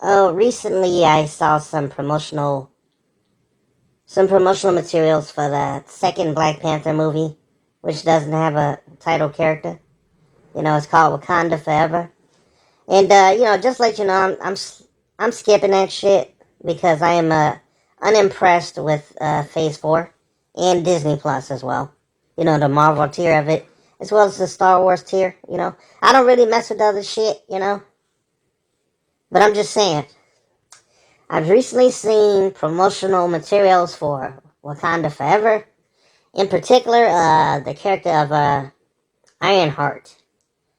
Oh, recently I saw some promotional materials for the second Black Panther movie, which doesn't have a title character. It's called Wakanda Forever. And just to let you know, I'm skipping that shit because I am unimpressed with Phase 4 and Disney Plus as well. The Marvel tier of it, as well as the Star Wars tier. I don't really mess with other shit. But I'm just saying, I've recently seen promotional materials for Wakanda Forever. In particular, the character of Ironheart.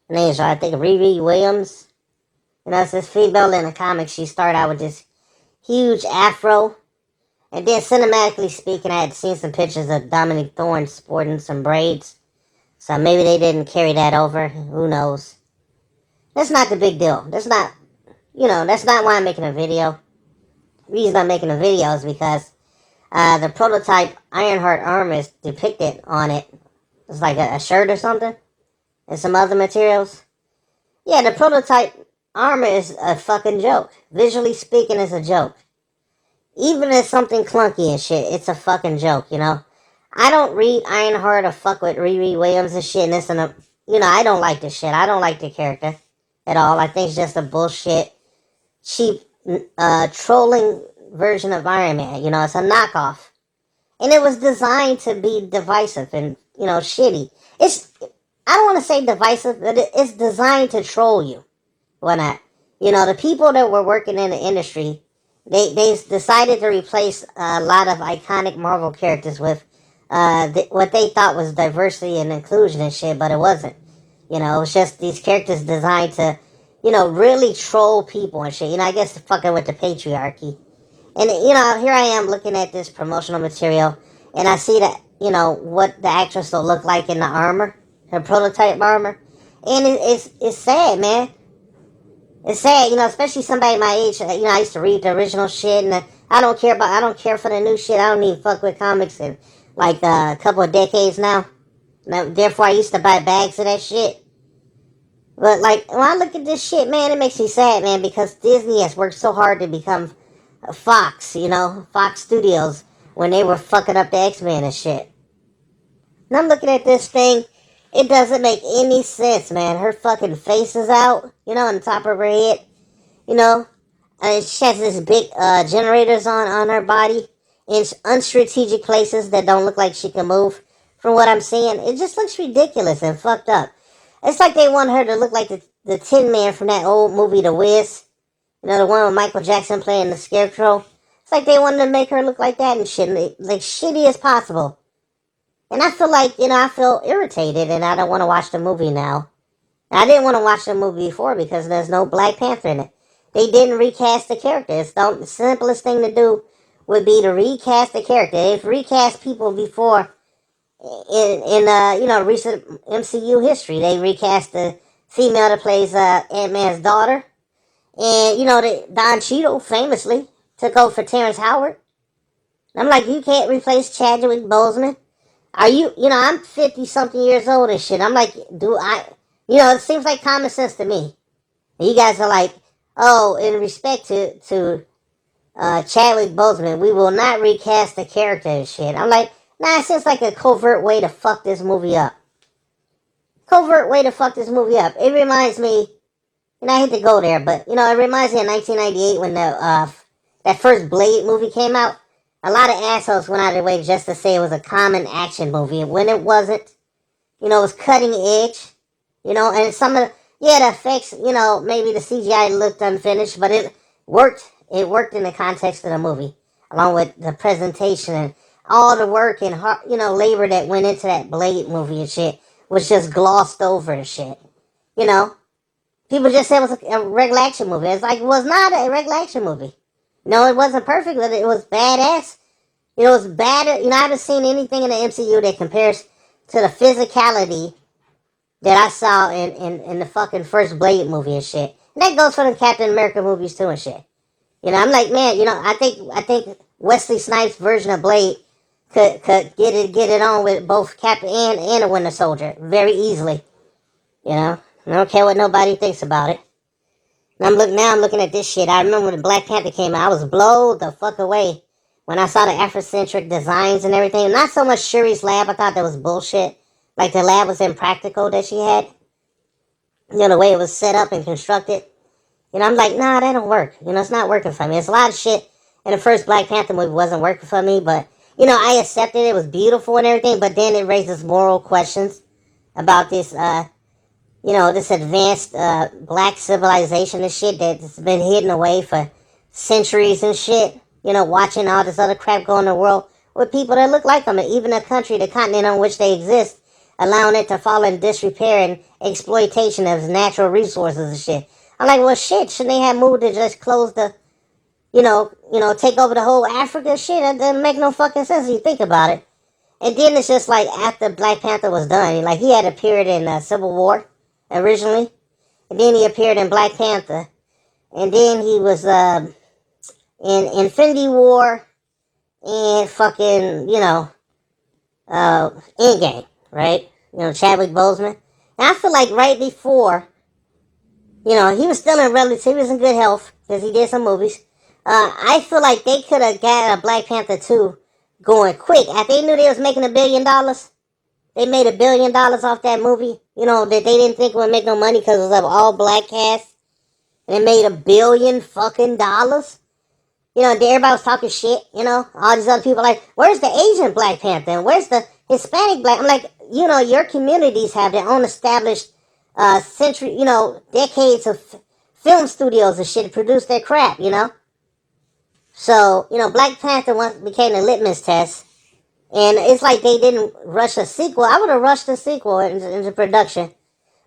Her name is, I think, Riri Williams. It's this female in the comics. She started out with this huge afro. And then, cinematically speaking, I had seen some pictures of Dominic Thorne sporting some braids. So maybe they didn't carry that over. Who knows? That's not the big deal. That's not why I'm making a video. The reason I'm making a video is because the prototype Ironheart armor is depicted on it. It's like a shirt or something. And some other materials. Yeah, the prototype armor is a fucking joke. Visually speaking, it's a joke. Even if something clunky and shit, it's a fucking joke. I don't read Ironheart or fuck with Riri Williams and shit, and this and a, I don't like this shit. I don't like the character at all. I think it's just a bullshit, cheap, trolling version of Iron Man. It's a knockoff. And it was designed to be divisive and, shitty. I don't want to say divisive, but it's designed to troll you. Why not? The people that were working in the industry, they decided to replace a lot of iconic Marvel characters with what they thought was diversity and inclusion and shit, but it wasn't. It was just these characters designed to, really troll people and shit. I guess fucking with the patriarchy. And, here I am looking at this promotional material, and I see that, what the actress will look like in the armor, her prototype armor. And it's sad, man. It's sad, especially somebody my age. I used to read the original shit, and I don't care for the new shit. I don't even fuck with comics in like a couple of decades now. Therefore, I used to buy bags of that shit. But like when I look at this shit, man, it makes me sad, man, because Disney has worked so hard to become Fox, Fox Studios when they were fucking up the X-Men and shit. And I'm looking at this thing. It doesn't make any sense, man. Her fucking face is out, on the top of her head, you know. She has this big generators on her body in unstrategic places that don't look like she can move. From what I'm seeing, it just looks ridiculous and fucked up. It's like they want her to look like the Tin Man from that old movie, The Wiz. The one with Michael Jackson playing the Scarecrow. It's like they wanted to make her look like that and shit, like shitty as possible. And I feel like, I feel irritated and I don't want to watch the movie now. I didn't want to watch the movie before because there's no Black Panther in it. They didn't recast the character. The simplest thing to do would be to recast the character. They've recast people before in recent MCU history. They recast the female that plays Ant-Man's daughter. And, Don Cheadle famously took over for Terrence Howard. And I'm like, you can't replace Chadwick Boseman. Are you, I'm 50 something years old and shit. I'm like, it seems like common sense to me. And you guys are like, oh, in respect to Chadwick Boseman, we will not recast the character and shit. I'm like, nah, it seems like a covert way to fuck this movie up. Covert way to fuck this movie up. It reminds me, I hate to go there, but, it reminds me of 1998 when that first Blade movie came out. A lot of assholes went out of their way just to say it was a common action movie, when it wasn't. It was cutting edge. And some of the effects, maybe the CGI looked unfinished, but it worked. It worked in the context of the movie, along with the presentation and all the work and, labor that went into that Blade movie and shit was just glossed over and shit. People just said it was a regular action movie. It's like, it was not a regular action movie. No, it wasn't perfect, but it was badass. It was bad. I haven't seen anything in the MCU that compares to the physicality that I saw in the fucking first Blade movie and shit. And that goes for the Captain America movies too and shit. I'm like, man, I think Wesley Snipes' version of Blade could get it on with both Captain and a Winter Soldier very easily. I don't care what nobody thinks about it. And I'm looking at this shit. I remember when Black Panther came out, I was blown the fuck away when I saw the Afrocentric designs and everything. Not so much Shuri's lab. I thought that was bullshit. Like the lab was impractical that she had. You know, the way it was set up and constructed. You know, I'm like, nah, that don't work. You know, it's not working for me. It's a lot of shit in the first Black Panther movie wasn't working for me, but, you know, I accepted it. It was beautiful and everything, but then it raises moral questions about this, you know, this advanced black civilization and shit that's been hidden away for centuries and shit. You know, watching all this other crap go in the world with people that look like them, and even a country, the continent on which they exist, allowing it to fall in disrepair and exploitation of its natural resources and shit. I'm like, well, shit, shouldn't they have moved to just close the, take over the whole Africa shit? That doesn't make no fucking sense if you think about it. And then it's just like after Black Panther was done, like he had appeared in Civil War originally, and then he appeared in Black Panther, and then he was in Infinity War and fucking Endgame, right? You know, Chadwick Boseman. And I feel like right before, you know, he was still in he was in good health because he did some movies. I feel like they could have got a Black Panther 2 going quick. After they knew they was making $1 billion, they made $1 billion off that movie. You know, that they didn't think would make no money because it was an all black cast. And it made $1 billion fucking dollars. You know, everybody was talking shit, you know. All these other people like, where's the Asian Black Panther? And where's the Hispanic Black? I'm like, you know, your communities have their own established century, you know, decades of film studios and shit to produce their crap, you know. So, you know, Black Panther once became a litmus test. And it's like they didn't rush a sequel. I would have rushed a sequel into production,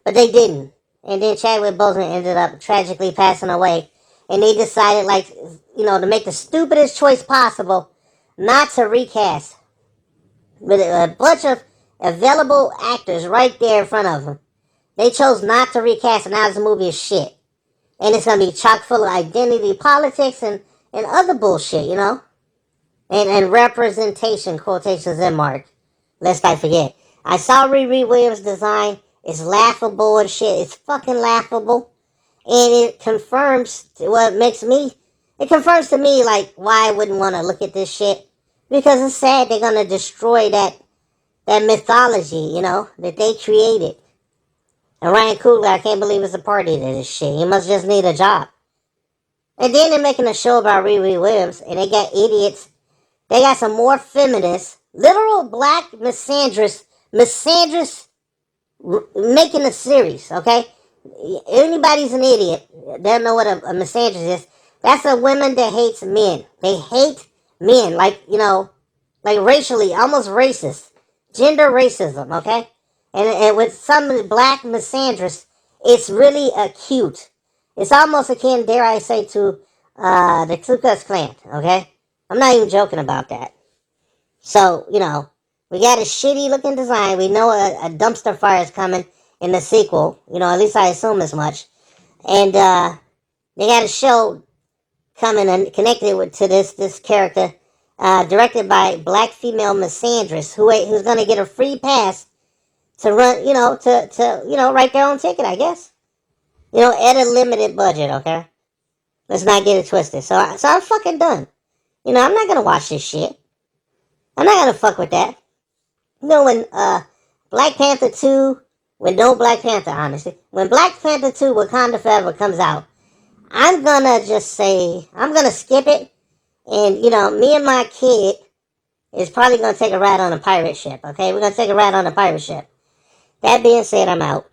but they didn't. And then Chadwick Boseman ended up tragically passing away. And they decided, like, you know, to make the stupidest choice possible, not to recast. With a bunch of available actors right there in front of them. They chose not to recast, and now this movie is shit. And it's going to be chock full of identity politics and other bullshit, you know? And representation, quotations in mark. Lest I forget. I saw Riri Williams' design. It's laughable and shit. It's fucking laughable. And it confirms it confirms to me, like, why I wouldn't want to look at this shit. Because it's sad they're going to destroy that mythology, you know, that they created. And Ryan Coogler, I can't believe it's a party to this shit. He must just need a job. And then they're making a show about Riri Williams, and they got idiots. They got some more feminists, literal black misandrists making a series, okay? Anybody's an idiot. They don't know what a misandrist is. That's a woman that hates men. They hate men, like, you know, like racially, almost racist. Gender racism, okay? And with some black misandrists, it's really acute. It's almost akin, dare I say, to the Ku Klux Klan, okay? I'm not even joking about that. So, you know, we got a shitty looking design. We know a dumpster fire is coming in the sequel. You know, at least I assume as much. And they got a show coming and connected to this character, directed by black female misandrist who's going to get a free pass to run, you know, to write their own ticket, I guess. You know, at a limited budget, okay? Let's not get it twisted. So I'm fucking done. You know, I'm not going to watch this shit. I'm not going to fuck with that. You know, when Black Panther 2, with no Black Panther, honestly, when Black Panther 2 Wakanda Forever comes out, I'm going to just say, I'm going to skip it. And, you know, me and my kid is probably going to take a ride on a pirate ship, okay? We're going to take a ride on a pirate ship. That being said, I'm out.